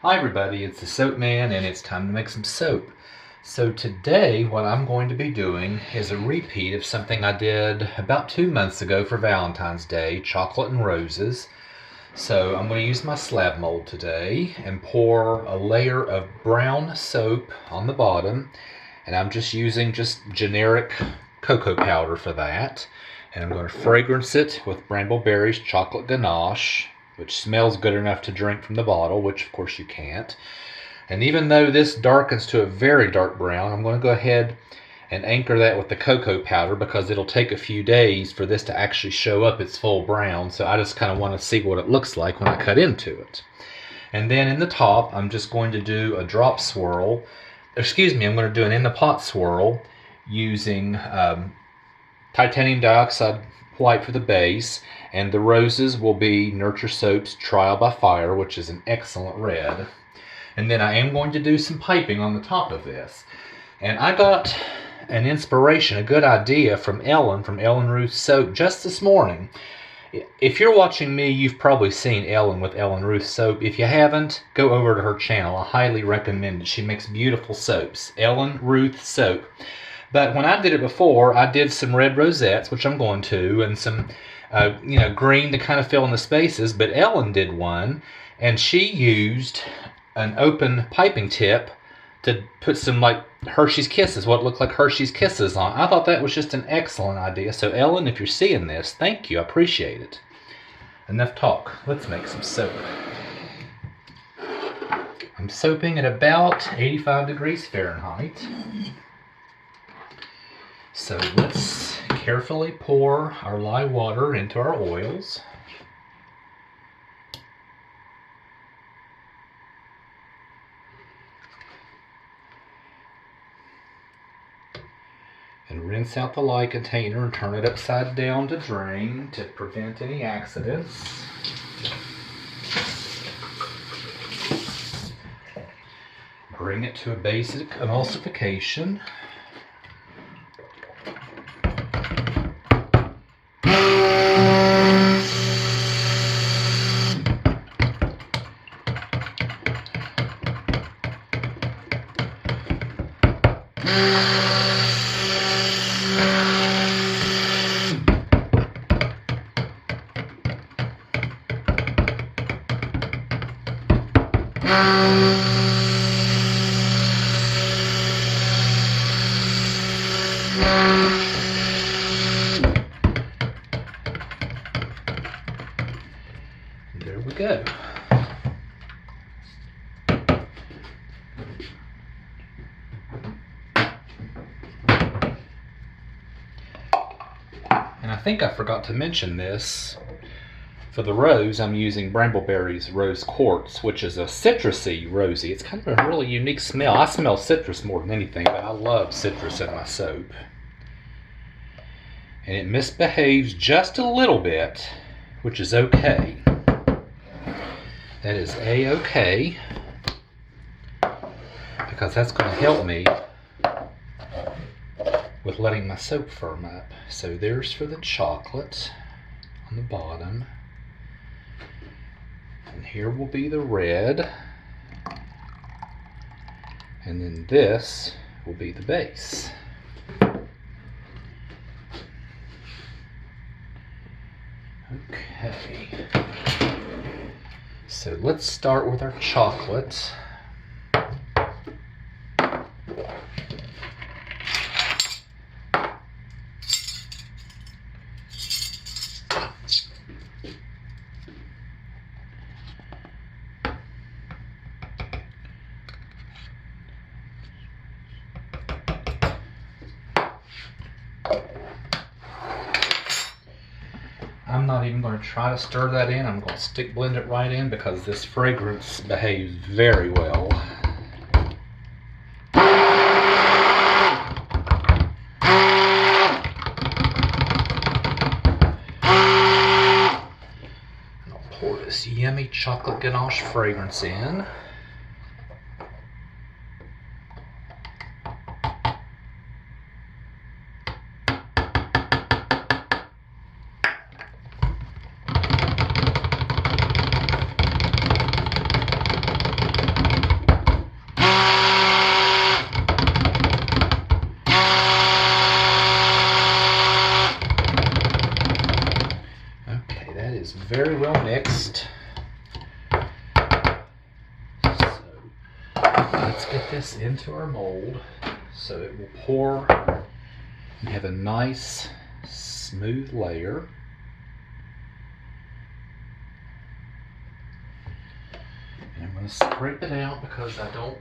Hi everybody, it's the Soap Man and it's time to make some soap. So today what I'm going to be doing is a repeat of something I did about 2 months ago for Valentine's Day, chocolate and roses. So I'm going to use my slab mold today and pour a layer of brown soap on the bottom, and I'm just using generic cocoa powder for that. And I'm going to fragrance it with Brambleberry's chocolate ganache, which smells good enough to drink from the bottle, which of course you can't. And even though this darkens to a very dark brown, I'm going to go ahead and anchor that with the cocoa powder because it'll take a few days for this to actually show up its full brown. So I just kind of want to see what it looks like when I cut into it. And then in the top, I'm just going to do a drop swirl. I'm going to do an in the pot swirl using titanium dioxide white for the base, and the roses will be Nurture Soap's Trial by Fire, which is an excellent red. And then I am going to do some piping on the top of this. And I got an inspiration, a good idea from Ellen Ruth's Soap just this morning. If you're watching me, you've probably seen Ellen with Ellen Ruth's Soap. If you haven't, go over to her channel. I highly recommend it. She makes beautiful soaps. Ellen Ruth's Soap. But when I did it before, I did some red rosettes, which I'm going to, and some green to kind of fill in the spaces. But Ellen did one, and she used an open piping tip to put some like Hershey's Kisses, what looked like Hershey's Kisses on. I thought that was just an excellent idea. So Ellen, if you're seeing this, thank you. I appreciate it. Enough talk. Let's make some soap. I'm soaping at about 85 degrees Fahrenheit. So let's carefully pour our lye water into our oils. And rinse out the lye container and turn it upside down to drain to prevent any accidents. Bring it to a basic emulsification. There we go. And I think I forgot to mention this. For the rose, I'm using Brambleberry's Rose Quartz, which is a citrusy rosy. It's kind of a really unique smell. I smell citrus more than anything, but I love citrus in my soap. And it misbehaves just a little bit, which is okay. That is A-okay, because that's going to help me with letting my soap firm up. So there's for the chocolate on the bottom. And here will be the red. And then this will be the base. Okay. So let's start with our chocolate. I'm not even going to try to stir that in. I'm going to stick blend it right in because this fragrance behaves very well. And I'll pour this yummy chocolate ganache fragrance in. very well mixed. So let's get this into our mold so it will pour and have a nice smooth layer. And I'm going to scrape it out because I don't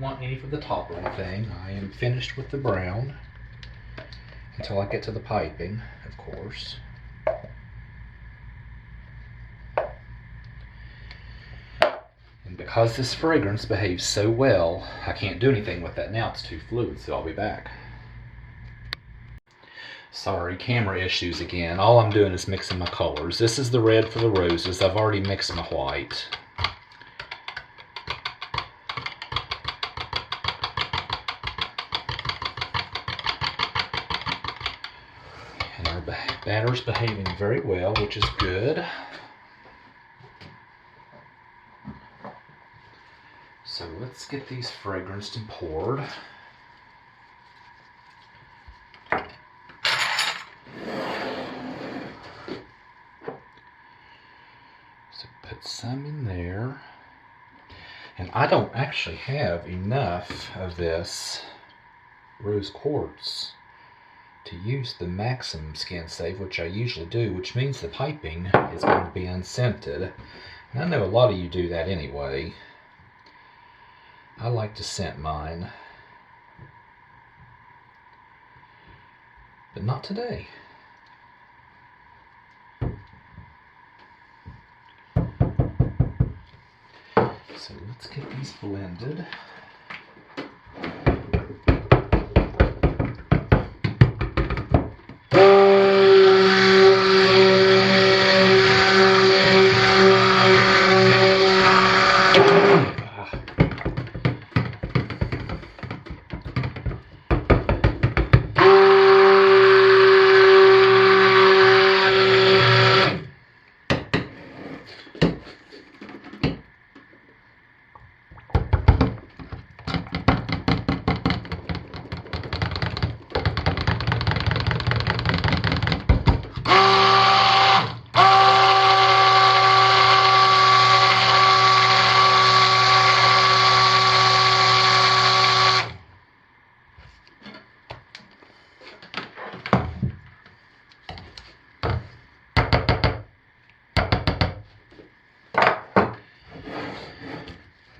want any for the top or anything. I am finished with the brown until I get to the piping, of course. And because this fragrance behaves so well, I can't do anything with that now. It's too fluid, so I'll be back. Sorry, camera issues again. All I'm doing is mixing my colors. This is the red for the roses. I've already mixed my white. And our batter's behaving very well, which is good. So let's get these fragranced and poured. So put some in there. And I don't actually have enough of this rose quartz to use the maximum skin safe, which I usually do, which means the piping is going to be unscented. And I know a lot of you do that anyway. I like to scent mine, but not today. So let's get these blended.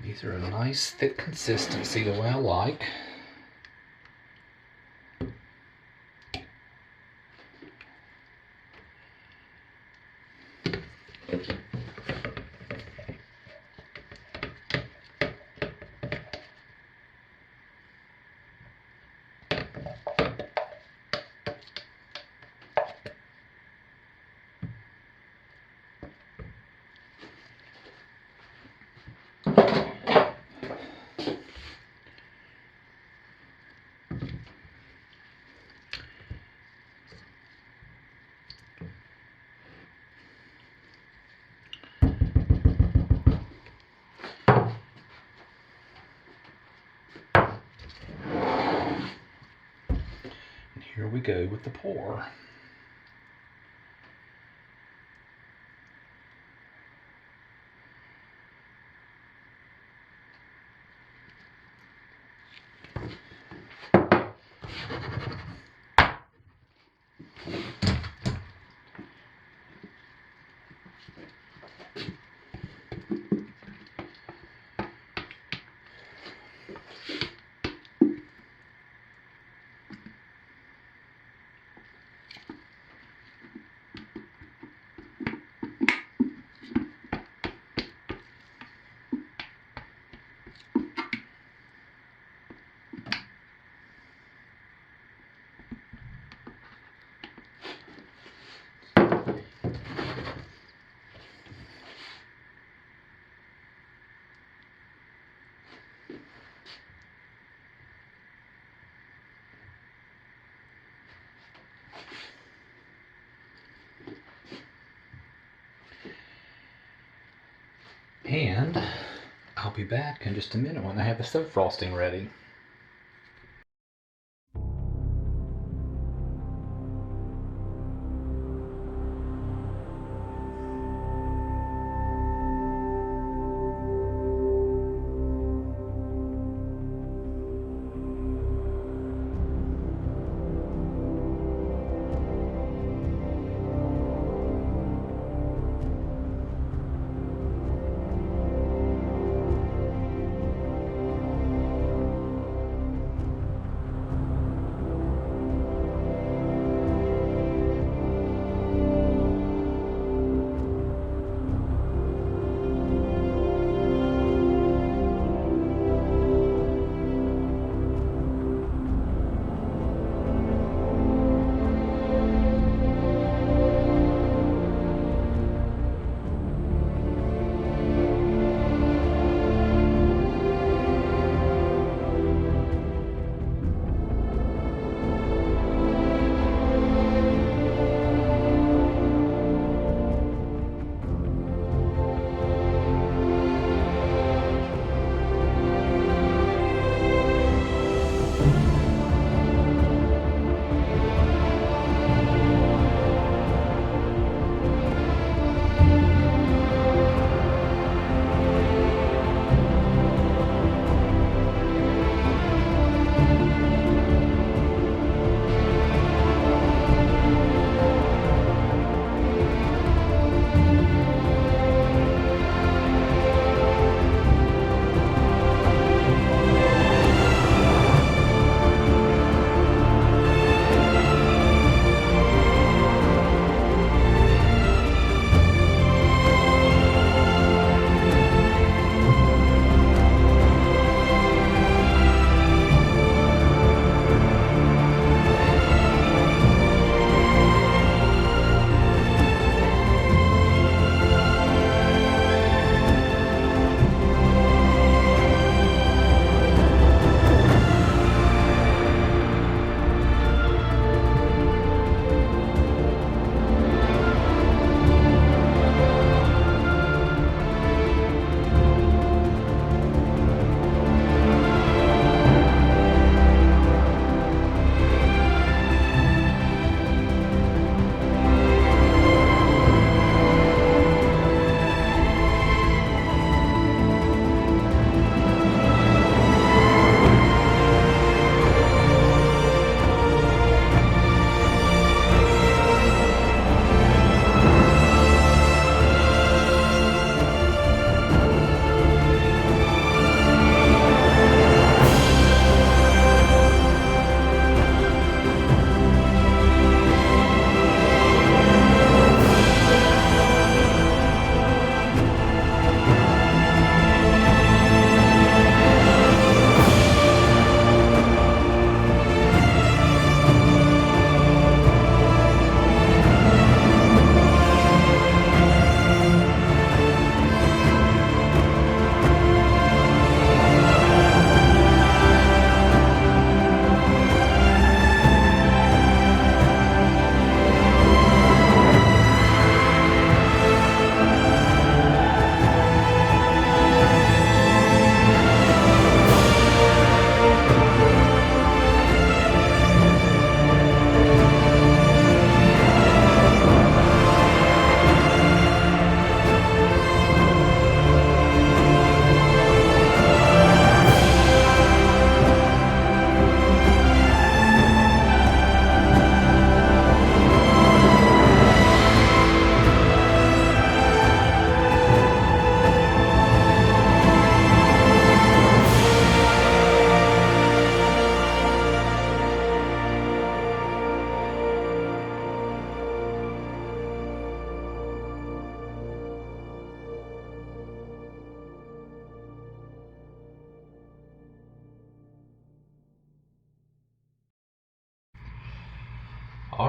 These are a nice thick consistency, the way I like. Here we go with the pour. And I'll be back in just a minute when I have the soap frosting ready.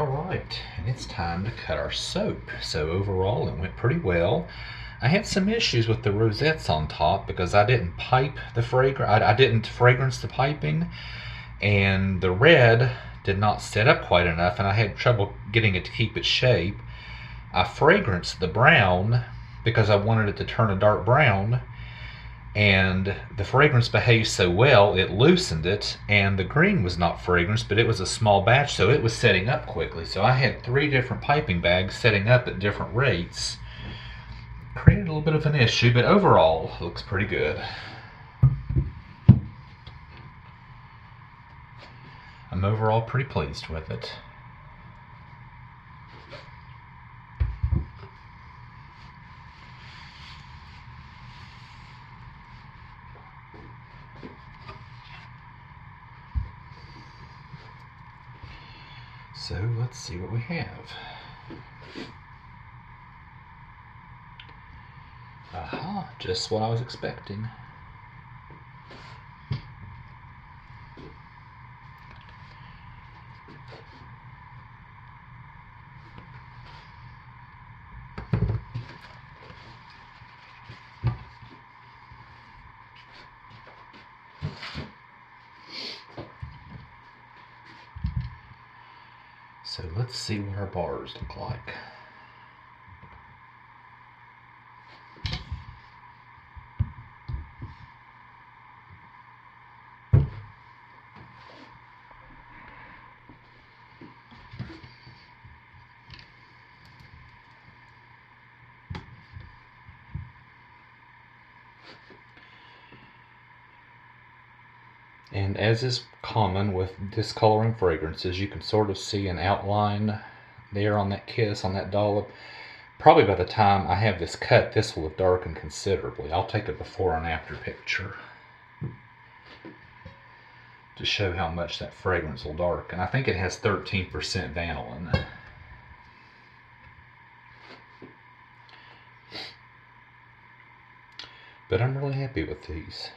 Alright, and it's time to cut our soap. So overall it went pretty well. I had some issues with the rosettes on top because I didn't pipe the fragrance. I didn't fragrance the piping, and the red did not set up quite enough, and I had trouble getting it to keep its shape. I fragranced the brown because I wanted it to turn a dark brown, and the fragrance behaved so well it loosened it, and the green was not fragranced, but it was a small batch, so it was setting up quickly. So I had 3 different piping bags setting up at different rates. Created a little bit of an issue, but overall it looks pretty good. I'm overall pretty pleased with it. So let's see what we have. Aha, just what I was expecting. So let's see what our bars look like. And as is common with discoloring fragrances, you can sort of see an outline there on that kiss, on that dollop. Probably by the time I have this cut, this will have darkened considerably. I'll take a before and after picture to show how much that fragrance will darken. I think it has 13% vanillin. But I'm really happy with these.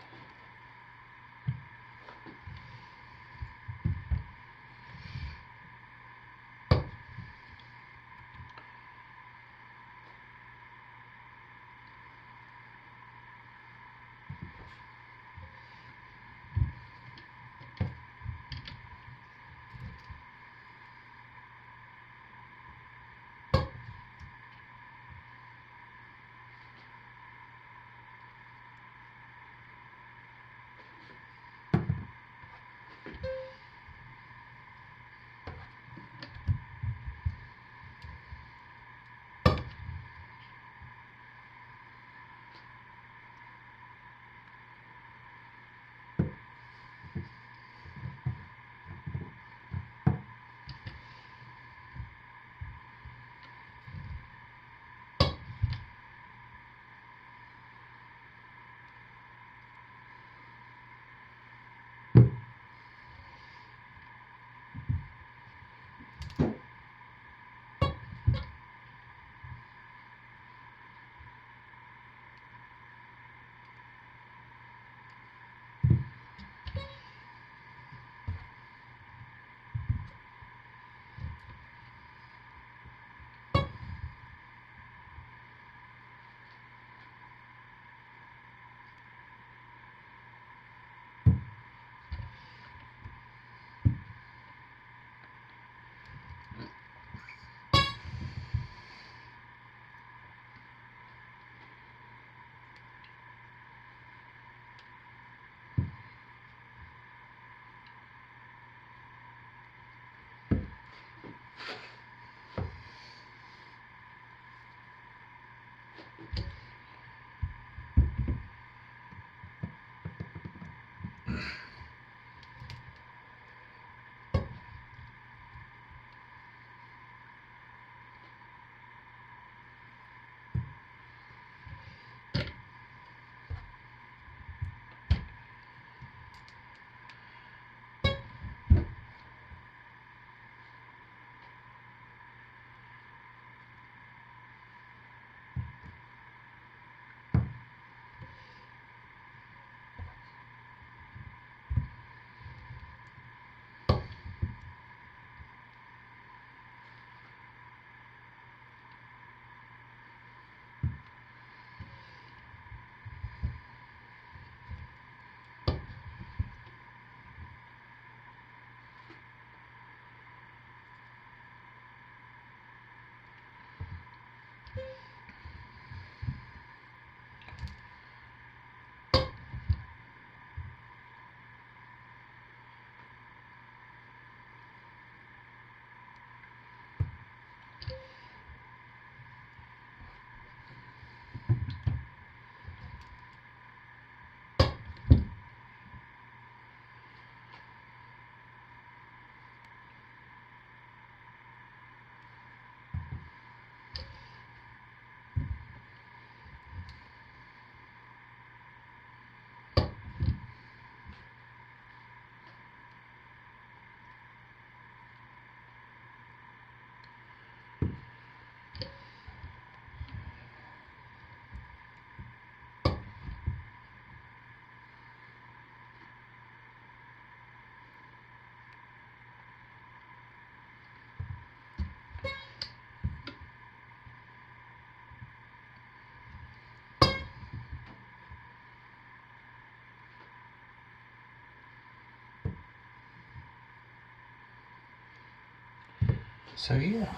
So yeah,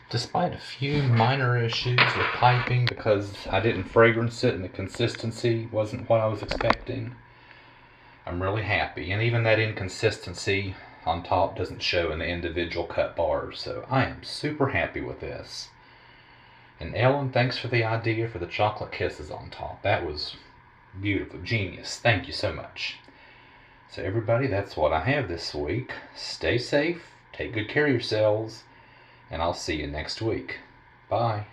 despite a few minor issues with piping because I didn't fragrance it and the consistency wasn't what I was expecting, I'm really happy. And even that inconsistency on top doesn't show in the individual cut bars, so I am super happy with this. And Ellen, thanks for the idea for the chocolate kisses on top. That was beautiful, genius. Thank you so much. So everybody, that's what I have this week. Stay safe, take good care of yourselves, and I'll see you next week. Bye.